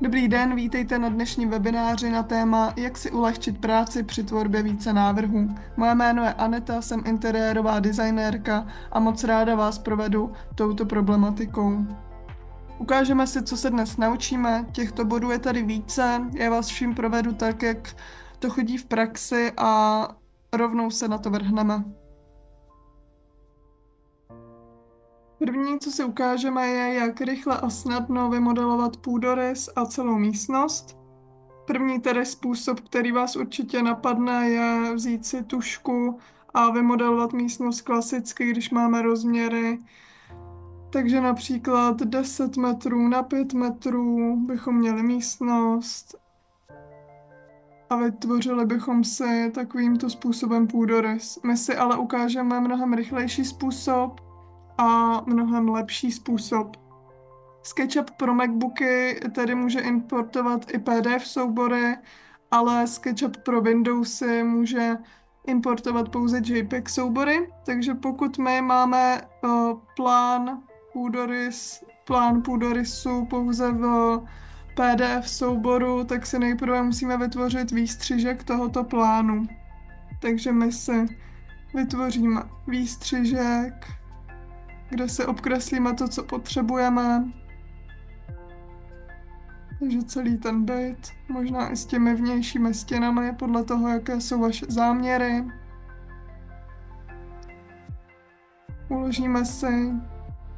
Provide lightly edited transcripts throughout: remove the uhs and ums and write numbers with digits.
Dobrý den, vítejte na dnešním webináři na téma jak si ulehčit práci při tvorbě více návrhů. Moje jméno je Aneta, jsem interiérová designérka a moc ráda vás provedu touto problematikou. Ukážeme si, co se dnes naučíme, těchto bodů je tady více, já vás vším provedu tak, jak to chodí v praxi a rovnou se na to vrhneme. První, co si ukážeme, je, jak rychle a snadno vymodelovat půdorys a celou místnost. První tedy způsob, který vás určitě napadne, je vzít si tužku a vymodelovat místnost klasicky, když máme rozměry. Takže například 10 metrů na 5 metrů bychom měli místnost a vytvořili bychom si takovýmto způsobem půdorys. My si ale ukážeme mnohem rychlejší způsob a mnohem lepší způsob. SketchUp pro MacBooky tedy může importovat i PDF soubory, ale SketchUp pro Windowsy může importovat pouze JPEG soubory, takže pokud my máme plán půdorysu pouze v PDF souboru, tak si nejprve musíme vytvořit výstřižek tohoto plánu. Takže my si vytvoříme výstřižek, kde si obkreslíme to, co potřebujeme. Takže celý ten byt, možná i s těmi vnějšími stěnami, podle toho, jaké jsou vaše záměry. Uložíme si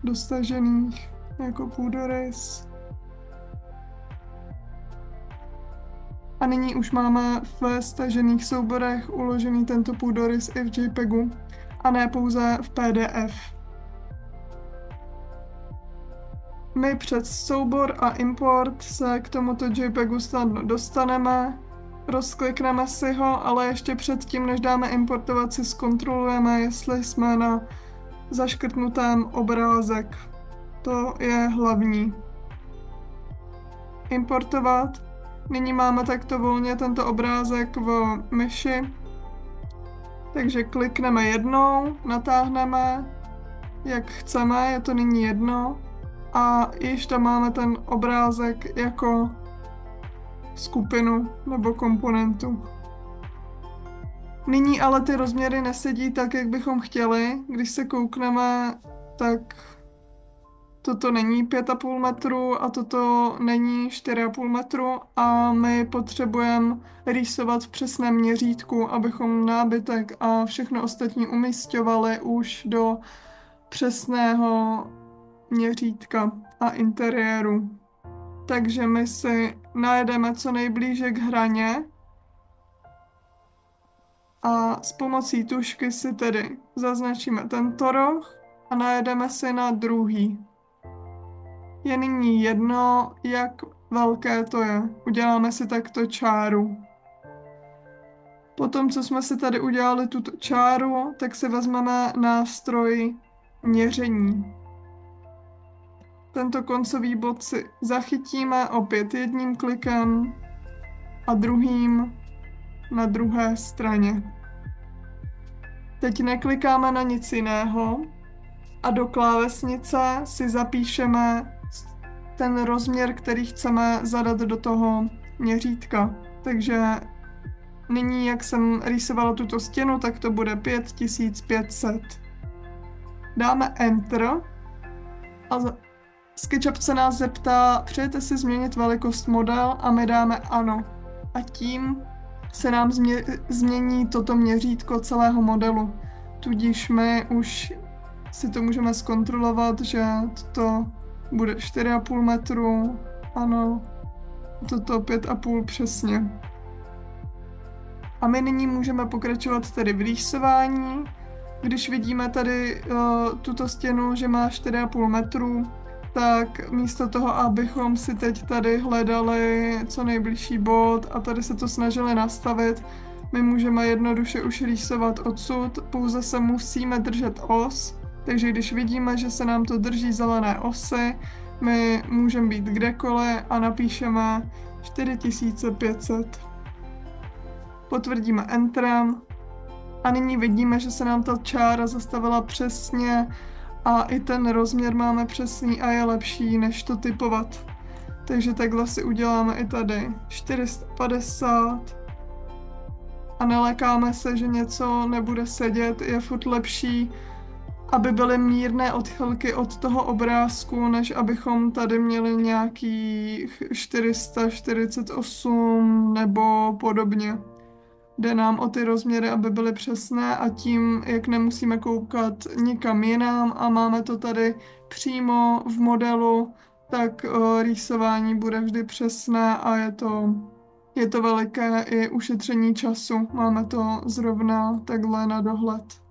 do stažených jako půdorys. A nyní už máme v stažených souborech uložený tento půdorys i v JPEGu, a ne pouze v PDF. My přes soubor a import se k tomuto JPEGu snadno dostaneme, rozklikneme si ho, ale ještě předtím, než dáme importovat, si zkontrolujeme, jestli jsme na zaškrtnutém obrázek. To je hlavní. Importovat. Nyní máme takto volně tento obrázek v myši, takže klikneme jednou, natáhneme, jak chceme, je to nyní jedno. A již tam máme ten obrázek jako skupinu nebo komponentu. Nyní ale ty rozměry nesedí tak, jak bychom chtěli. Když se koukneme, tak toto není 5,5 metru a toto není 4,5 metru a my potřebujeme rýsovat v přesném měřítku, abychom nábytek a všechno ostatní umisťovali už do přesného měřítka a interiéru. Takže my si najedeme co nejblíže k hraně a s pomocí tužky si tedy zaznačíme tento roh a najedeme si na druhý. Je nyní jedno, jak velké to je. Uděláme si takto čáru. Potom, co jsme si tady udělali tuto čáru, tak si vezmeme nástroj měření. Tento koncový bod si zachytíme opět jedním klikem a druhým na druhé straně. Teď neklikáme na nic jiného a do klávesnice si zapíšeme ten rozměr, který chceme zadat do toho měřítka. Takže nyní, jak jsem rýsovala tuto stěnu, tak to bude 5500. Dáme Enter a SketchUp se nás zeptá, přejete si změnit velikost model a my dáme ano. A tím se nám změní toto měřítko celého modelu. Tudíž my už si to můžeme zkontrolovat, že toto bude 4,5 metru, ano, toto 5,5 přesně. A my nyní můžeme pokračovat tedy v rýsování. Když vidíme tady tuto stěnu, že má 4,5 metru, tak místo toho, abychom si teď tady hledali co nejbližší bod a tady se to snažili nastavit, my můžeme jednoduše už rýsovat odsud, pouze se musíme držet os, takže když vidíme, že se nám to drží zelené osy, my můžeme být kdekoliv a napíšeme 4500. Potvrdíme Enterem a nyní vidíme, že se nám ta čára zastavila přesně a i ten rozměr máme přesný a je lepší, než to typovat. Takže takhle si uděláme i tady 450 a nelekáme se, že něco nebude sedět. Je furt lepší, aby byly mírné odchylky od toho obrázku, než abychom tady měli nějakých 448 nebo podobně. Jde nám o ty rozměry, aby byly přesné a tím, jak nemusíme koukat nikam jinam a máme to tady přímo v modelu, tak rýsování bude vždy přesné a je to veliké i ušetření času. Máme to zrovna takhle na dohled.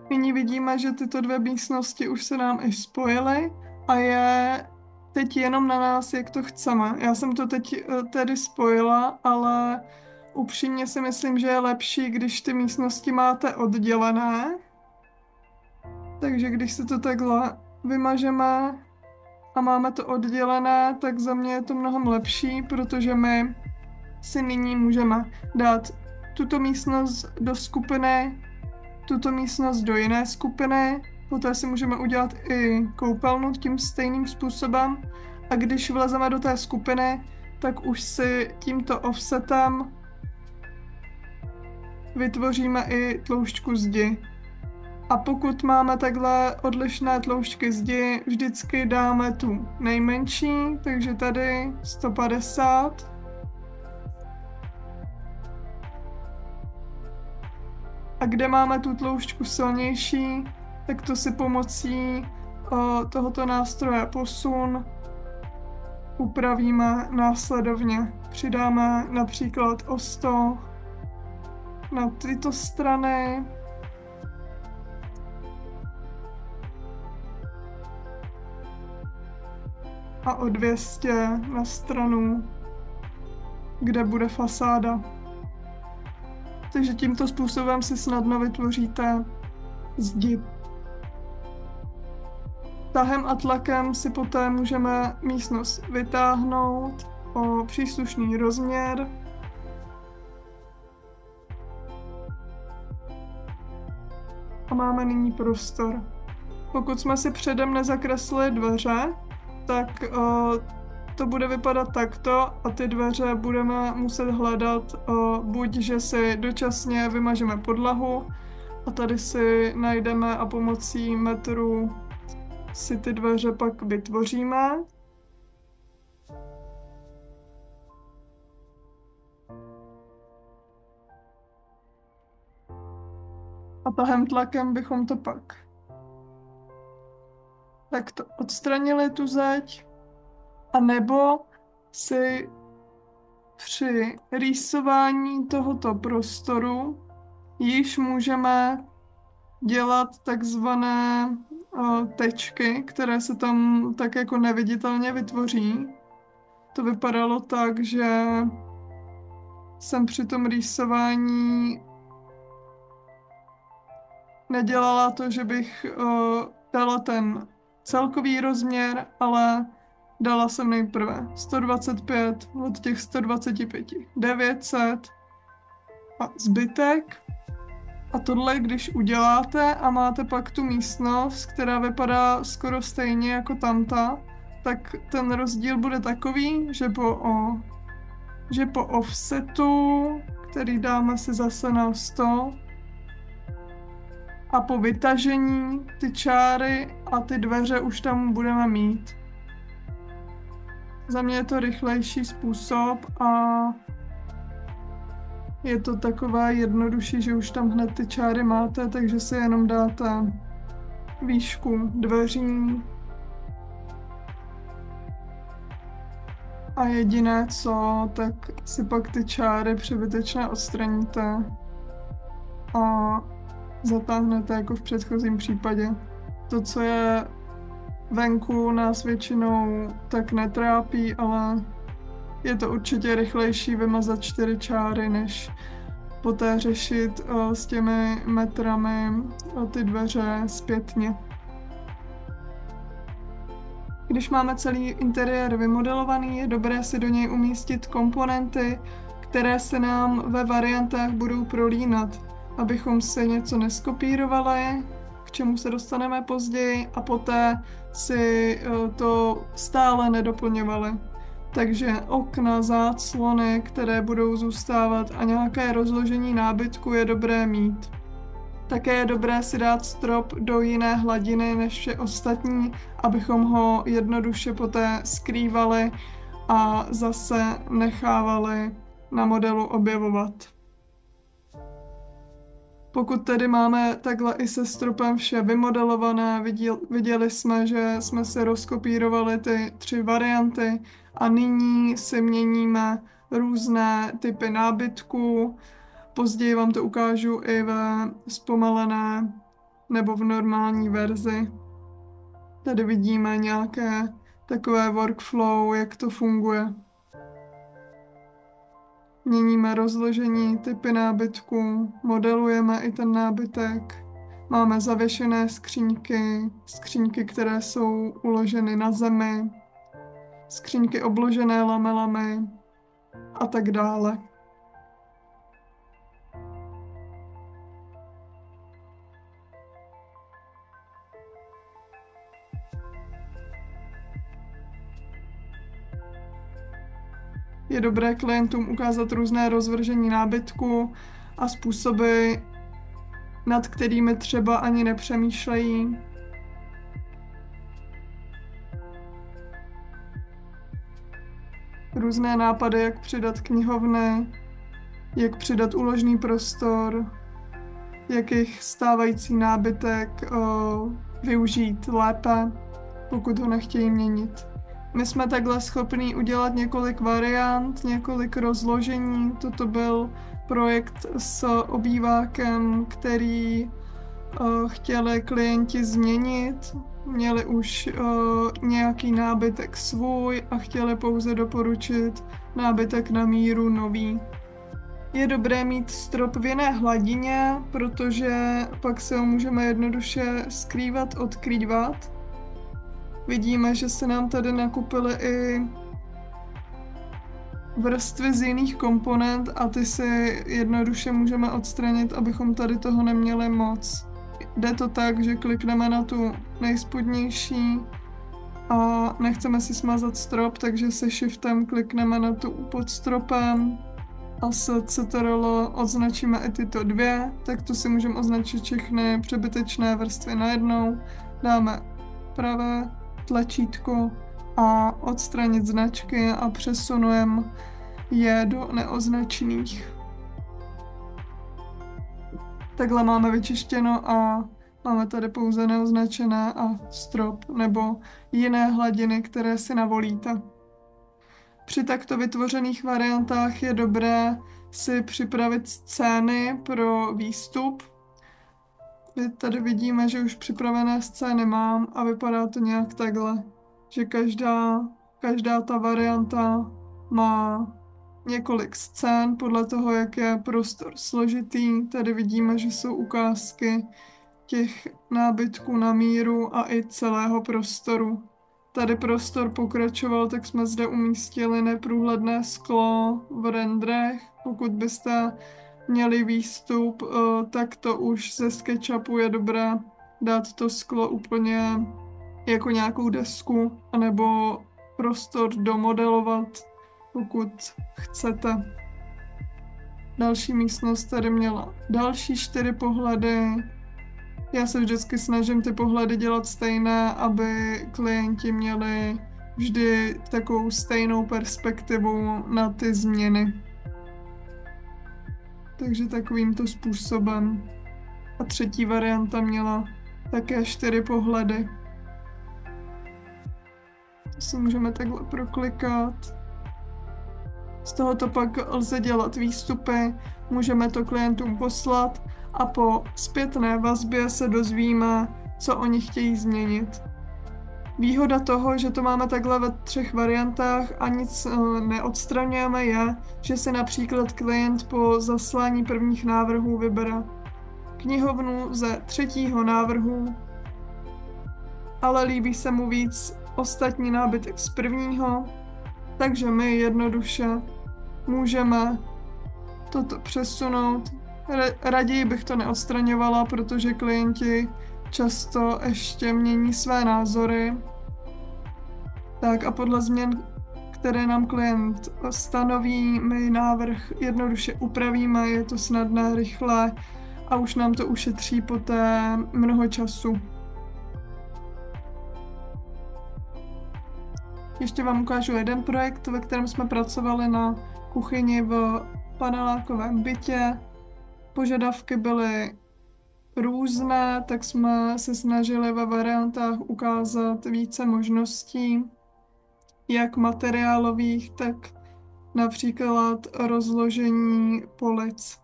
Nyní vidíme, že tyto dvě místnosti už se nám i spojily a je teď jenom na nás, jak to chceme. Já jsem to teď tedy spojila, ale upřímně si myslím, že je lepší, když ty místnosti máte oddělené. Takže když se to takhle vymažeme a máme to oddělené, tak za mě je to mnohem lepší, protože my si nyní můžeme dát tuto místnost do skupiny, tuto místnost do jiné skupiny, poté si můžeme udělat i koupelnu tím stejným způsobem a když vlezeme do té skupiny, tak už si tímto offsetem vytvoříme i tloušťku zdi. A pokud máme takhle odlišné tloušťky zdi, vždycky dáme tu nejmenší, takže tady 150. A kde máme tu tloušťku silnější, tak to si pomocí tohoto nástroje posun upravíme následovně. Přidáme například o 100 na tyto strany. A o 200 na stranu, kde bude fasáda. Takže tímto způsobem si snadno vytvoříte zdi. Tahem a tlakem si poté můžeme místnost vytáhnout o příslušný rozměr. A máme nyní prostor. Pokud jsme si předem nezakreslili dveře, tak to bude vypadat takto a ty dveře budeme muset hledat buď, že si dočasně vymažeme podlahu a tady si najdeme a pomocí metru si ty dveře pak vytvoříme. A tahem tlakem bychom to pak takto odstranili tu zeď. A nebo si při rýsování tohoto prostoru již můžeme dělat takzvané tečky, které se tam tak jako neviditelně vytvoří. To vypadalo tak, že jsem při tom rýsování nedělala to, že bych dala ten celkový rozměr, ale dala jsem nejprve 125 od těch 125, 900 a zbytek. A tohle, když uděláte a máte pak tu místnost, která vypadá skoro stejně jako tamta, tak ten rozdíl bude takový, že po offsetu, který dáme si zase na 100, a po vytažení ty čáry a ty dveře už tam budeme mít. Za mě je to rychlejší způsob a je to takové jednodušší, že už tam hned ty čáry máte, takže si jenom dáte výšku dveří. A jediné co, tak si pak ty čáry přebytečné odstraníte a zatáhnete jako v předchozím případě. To, co je venku, nás většinou tak netrápí, ale je to určitě rychlejší vymazat 4 čáry, než poté řešit s těmi metrami ty dveře zpětně. Když máme celý interiér vymodelovaný, je dobré si do něj umístit komponenty, které se nám ve variantách budou prolínat, abychom se něco neskopírovali k čemu se dostaneme později, a poté si to stále nedoplňovali. Takže okna, záclony, které budou zůstávat, a nějaké rozložení nábytku je dobré mít. Také je dobré si dát strop do jiné hladiny než vše ostatní, abychom ho jednoduše poté skrývali a zase nechávali na modelu objevovat. Pokud tedy máme takhle i se stropem vše vymodelované, viděli jsme, že jsme si rozkopírovali ty 3 varianty a nyní si měníme různé typy nábytku. Později vám to ukážu i ve zpomalené nebo v normální verzi. Tady vidíme nějaké takové workflow, jak to funguje. Měníme rozložení, typy nábytku, modelujeme i ten nábytek. Máme zavěšené skříňky, které jsou uloženy na zemi, skříňky obložené lamelami a tak dále. Je dobré klientům ukázat různé rozvržení nábytku a způsoby, nad kterými třeba ani nepřemýšlejí. Různé nápady, jak přidat knihovny, jak přidat úložný prostor, jak jejich stávající nábytek využít lépe, pokud ho nechtějí měnit. My jsme takhle schopní udělat několik variant, několik rozložení. Toto byl projekt s obývákem, který chtěli klienti změnit. Měli už nějaký nábytek svůj a chtěli pouze doporučit nábytek na míru nový. Je dobré mít strop v jiné hladině, protože pak se ho můžeme jednoduše skrývat, odkrývat. Vidíme, že se nám tady nakupily i vrstvy z jiných komponent a ty si jednoduše můžeme odstranit, abychom tady toho neměli moc. Jde to tak, že klikneme na tu nejspodnější a nechceme si smazat strop, takže se shiftem klikneme na tu pod stropem a s CTRL označíme i tyto 2, tak to si můžeme označit všechny přebytečné vrstvy najednou. Dáme pravé tlačítko a odstranit značky a přesunujeme je do neoznačených. Takhle máme vyčištěno a máme tady pouze neoznačené a strop nebo jiné hladiny, které si navolíte. Při takto vytvořených variantách je dobré si připravit scény pro výstup. Tady vidíme, že už připravené scény mám a vypadá to nějak takhle, že každá ta varianta má několik scén podle toho, jak je prostor složitý. Tady vidíme, že jsou ukázky těch nábytků na míru a i celého prostoru. Tady prostor pokračoval, tak jsme zde umístili neprůhledné sklo v renderech. Pokud byste měli výstup, tak to už ze SketchUpu je dobré dát to sklo úplně jako nějakou desku, anebo prostor domodelovat, pokud chcete. Další místnost tady měla další 4 pohledy. Já se vždycky snažím ty pohledy dělat stejné, aby klienti měli vždy takovou stejnou perspektivu na ty změny. Takže takovýmto způsobem. A třetí varianta měla také 4 pohledy. To si můžeme takhle proklikat. Z tohoto pak lze dělat výstupy, můžeme to klientům poslat a po zpětné vazbě se dozvíme, co oni chtějí změnit. Výhoda toho, že to máme takhle ve 3 variantách a nic neodstraňujeme, je, že si například klient po zaslání prvních návrhů vybere knihovnu ze 3. návrhu, ale líbí se mu víc ostatní nábytek z 1. Takže my jednoduše můžeme toto přesunout. Raději bych to neodstraňovala, protože klienti často ještě mění své názory. Tak a podle změn, které nám klient stanoví, my návrh jednoduše upravíme, je to snadné, rychlé a už nám to ušetří poté mnoho času. Ještě vám ukážu jeden projekt, ve kterém jsme pracovali na kuchyni v panelákovém bytě. Požadavky byly různé, tak jsme se snažili ve variantách ukázat více možností, jak materiálových, tak například rozložení polic.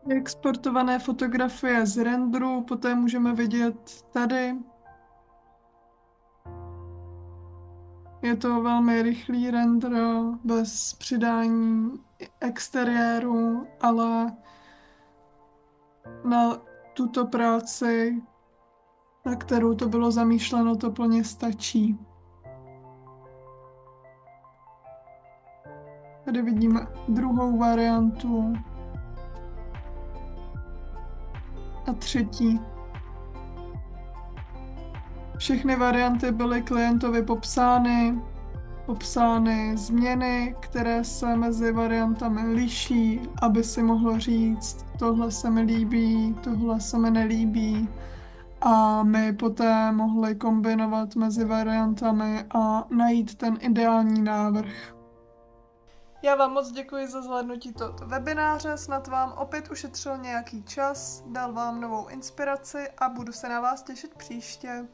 Exportované fotografie z renderu poté můžeme vidět tady. Je to velmi rychlý render bez přidání exteriéru, ale na tuto práci, na kterou to bylo zamýšleno, to plně stačí. Tady vidíme druhou variantu a třetí. Všechny varianty byly klientovi popsány změny, které se mezi variantami liší, aby si mohl říct, tohle se mi líbí, tohle se mi nelíbí. A my poté mohli kombinovat mezi variantami a najít ten ideální návrh. Já vám moc děkuji za zvládnutí tohoto webináře, snad vám opět ušetřil nějaký čas, dal vám novou inspiraci a budu se na vás těšit příště.